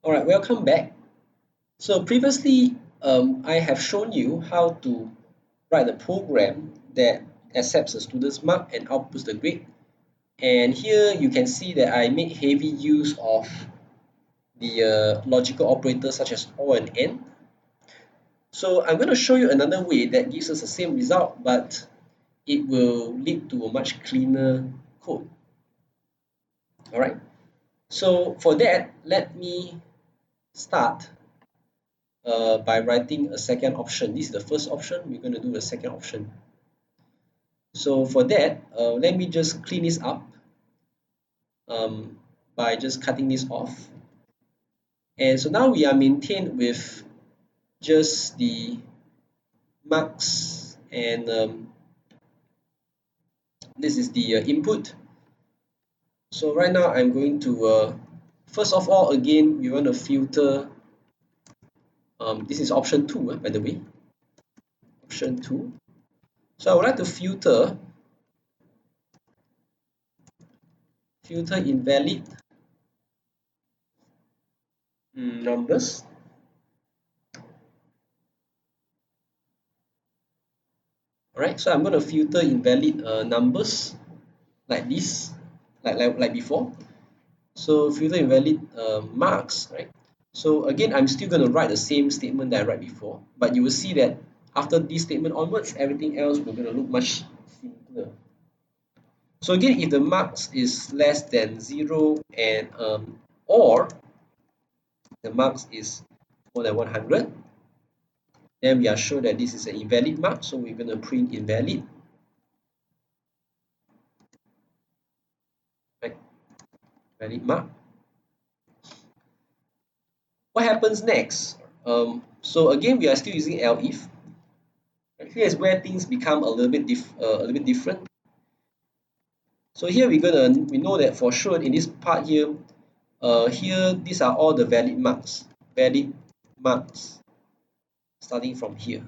Alright, welcome back. So previously, I have shown you how to write a program that accepts a student's mark and outputs the grade. And here you can see that I made heavy use of the logical operators such as OR and AND. So I'm going to show you another way that gives us the same result, but it will lead to a much cleaner code. Alright, so for that, let me start by writing a second option. This is the first option. We're going to do the second option. So for that, let me just clean this up by just cutting this off. And so now we are maintained with just the marks, and this is the input. So right now I'm going to, first of all, again, we want to filter. This is option 2, by the way. Option 2. So I would like to filter invalid numbers. Alright, so I'm going to filter invalid numbers like this, like before. So filter invalid marks, right? So again, I'm still going to write the same statement that I write before, but you will see that after this statement onwards, everything else will going to look much simpler. So again, if the marks is less than 0 and or the marks is more than 100, then we are sure that this is an invalid mark, so we're going to print invalid. Right? Invalid mark. What happens next? So again, we are still using Lef. Here is where things become a little bit different. So here we know that for sure in this part here, here these are all the valid marks starting from here,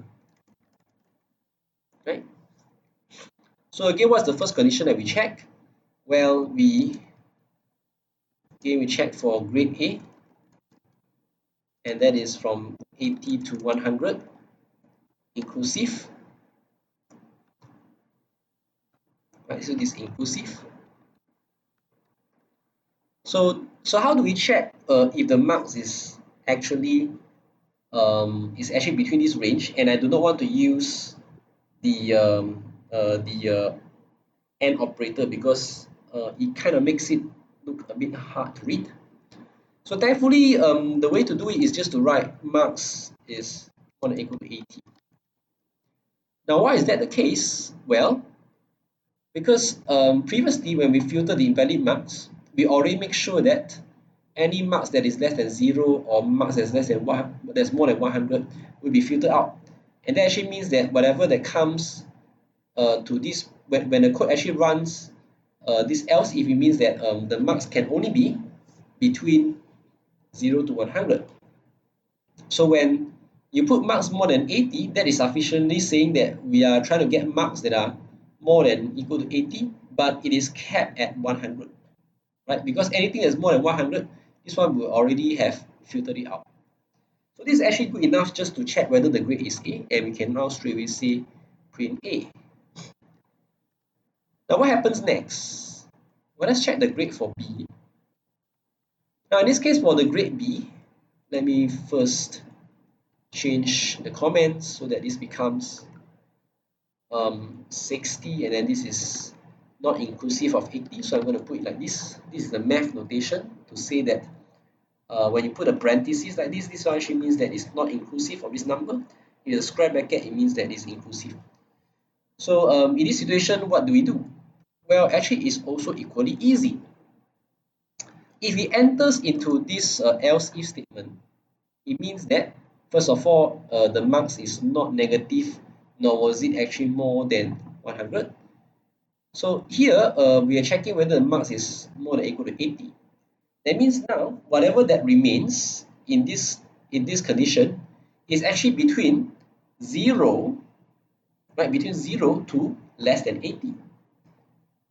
right? So again, what's the first condition that we check? Well, we check for grade A, and that is from 80 to 100 inclusive. Right, so this is inclusive. So how do we check if the marks is actually between this range, and I do not want to use the AND operator because it kind of makes it look a bit hard to read. So thankfully, the way to do it is just to write marks is more than equal to 80. Now, why is that the case? Well, because previously when we filter the invalid marks, we already make sure that any marks that is less than 0 or marks that's less than that's more than 100 will be filtered out. And that actually means that whatever that comes to this, when the code actually runs this else if, it means that the marks can only be between 0 to 100. So when you put marks more than 80, that is sufficiently saying that we are trying to get marks that are more than equal to 80, but it is capped at 100, right? Because anything that's more than 100, this one will already have filtered it out. So this is actually good enough just to check whether the grade is A, and we can now straight away say print A. Now what happens next? Well, let's check the grade for B. Now in this case, for the grade B, let me first change the comments so that this becomes 60, and then this is not inclusive of 80, so I'm going to put it like this. This is the math notation to say that when you put a parenthesis like this one actually means that it's not inclusive of this number. In a square bracket, it means that it's inclusive. So in this situation, what do we do? Well, actually, it's also equally easy. If it enters into this else if statement, it means that first of all, the marks is not negative, nor was it actually more than 100. So here we are checking whether the marks is more than or equal to 80. That means now whatever that remains in this condition is actually between 0, right? Between 0 to less than 80.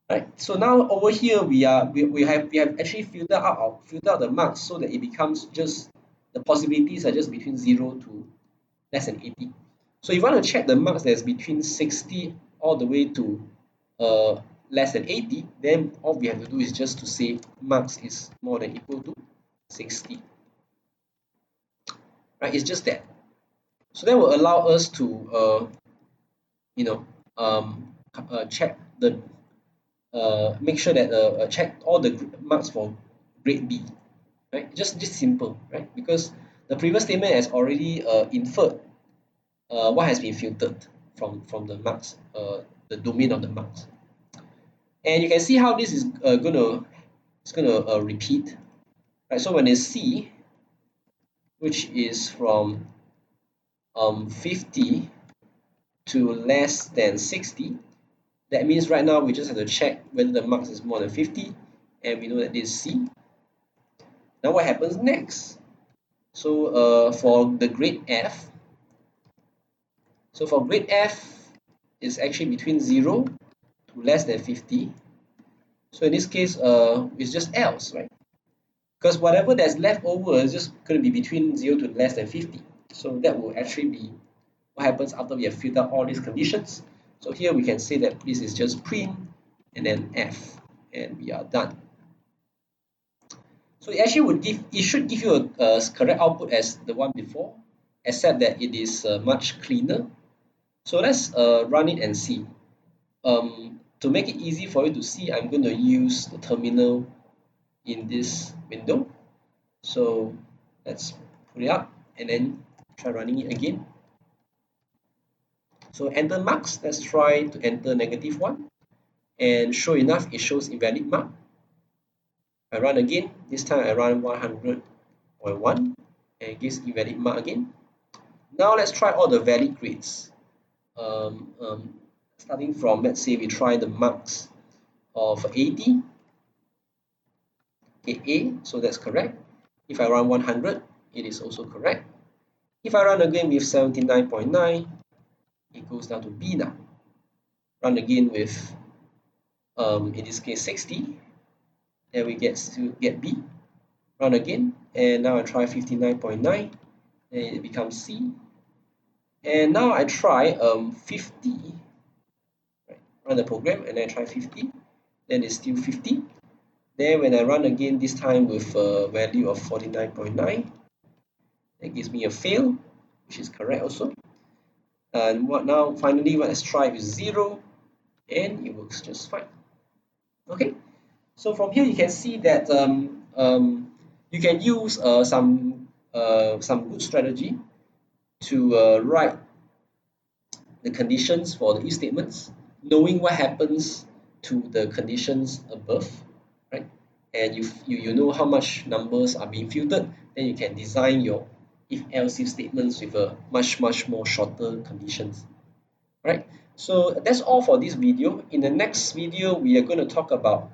Right. So now over here we have actually filtered out the marks so that it becomes just the possibilities are just between 0 to less than 80. So if you want to check the marks that's between 60 all the way to less than 80, then all we have to do is just to say marks is more than equal to 60. Right? It's just that. So that will allow us to you know check the make sure that check all the marks for grade B, right? Just simple, right? Because the previous statement has already inferred what has been filtered from the marks, the domain of the marks, and you can see how this is gonna repeat, right? So when it's C, which is from 50 to less than 60, that means right now we just have to check whether the marks is more than 50, and we know that this is C. Now what happens next? So for the grade F, so for grade F is actually between 0 to less than 50. So in this case, it's just else, right? Because whatever that's left over is just going to be between 0 to less than 50. So that will actually be what happens after we have filled out all these conditions. So here we can say that this is just print and then F, and we are done. So it actually should give you a correct output as the one before, except that it is much cleaner. So let's run it and see. To make it easy for you to see, I'm going to use the terminal in this window. So let's put it up and then try running it again. So enter marks. Let's try to enter -1, and sure enough, it shows invalid mark. I run again. This time I run 100.1 and it gives invalid mark again. Now let's try all the valid grades. Starting from, let's say we try the marks of 80. Okay, A, so that's correct. If I run 100, it is also correct. If I run again with 79.9, it goes down to B now. Run again with, in this case, 60, then we get B. Run again, and now I try 59.9, and it becomes C. And now I try 50. Right? Run the program, and then I try 50. Then it's still 50. Then when I run again, this time with a value of 49.9, that gives me a fail, which is correct also. And what now? Finally, let's try with 0, and it works just fine. Okay, so from here you can see that you can use some good strategy to write the conditions for the if statements, knowing what happens to the conditions above, right? And you know how much numbers are being filtered, then you can design your if statements with a much more shorter conditions, right? So that's all for this video. In the next video, we are going to talk about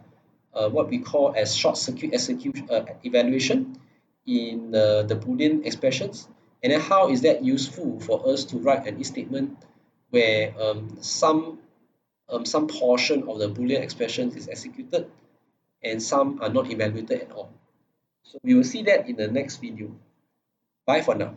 what we call as short circuit execution evaluation in the Boolean expressions, and then how is that useful for us to write an if statement where some portion of the Boolean expressions is executed and some are not evaluated at all. So we will see that in the next video. Bye for now.